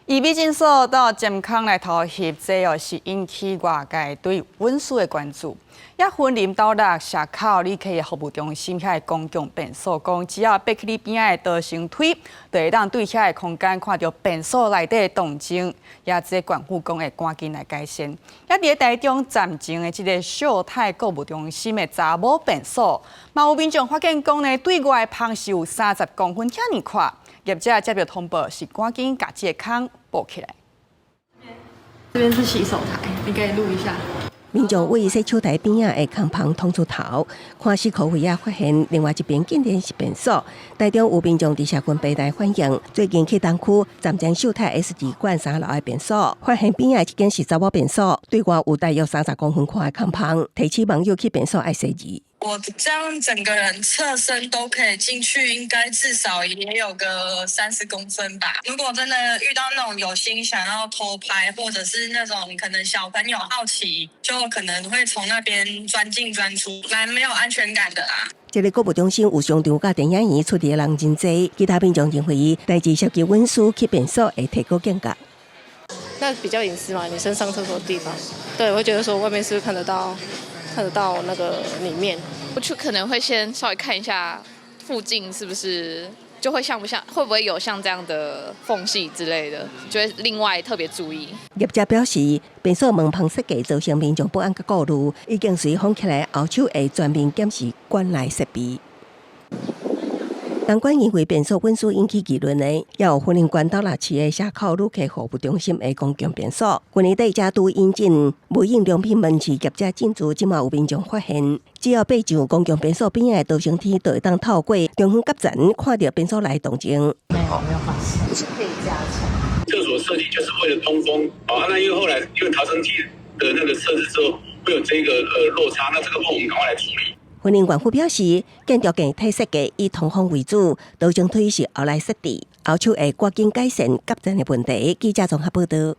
醫美診所到健康來投入這是引起外界對運輸的關注。也雲林到六社口理科服務中心遐公共便所講，只要爬去你邊仔的逃生梯，就會當對遐個空間看到便所內底的動靜。也這縣府講會趕緊來改善。也佇台中站前的這個秀泰購物中心的查某便所，嘛有民眾發現講呢，對外芳是有30公分遐爾寬。業者接到通報，是趕緊把這個坑補起來。這邊是洗手台，你可以錄一下。民眾為洗手台邊仔的空棚捅出頭，看視科會發現另外一邊竟然是便所。台中有民眾佇社群平台反映，最近去東區站前秀泰 S 字館3樓的便所，發現邊仔一間是查某便所，對外有大約30公分寬的空棚，提起網友去便所愛洗字。我這樣整個人側身都可以進去，應該至少也有個30公分吧。如果真的遇到那種有心想要偷拍，或者是那種可能小朋友好奇，就可能會從那邊鑽進鑽出，蠻沒有安全感的啦。這個購物中心有商場甲電影院出的人真多，其他民眾認為代誌涉及運輸去便所會提高警覺。那比較隱私嘛，女生上廁所的地方，對，我會覺得說外面是不是看得到那個裡面，我就可能會先稍微看一下附近是不是就會像不像，會不會有像這樣的縫隙之類的，就會另外特別注意。業者表示，便所門旁設計造成民眾不安甲顧慮，已經隨封起來，後手會全面檢視館內設備。東莞因為便所運輸引起議論的，也有雲林縣斗六市的社口旅客服務中心的公共便所。今年底加都引進無印良品門市業者進駐，即嘛有民眾發現，只要爬上公共便所邊的逃生梯，就會當透過中央夾層看到便所內動靜。沒有發現，是可以加強。廁所設計就是為了通風，那因為後來因為逃生梯的那個設置之後，會有這個落差，那這個部分我們趕快來處理。雲林縣府表示，建築建體設計以通風為主，逃生梯是後來設置，後手會趕緊改善夾層的問題。記者綜合報道。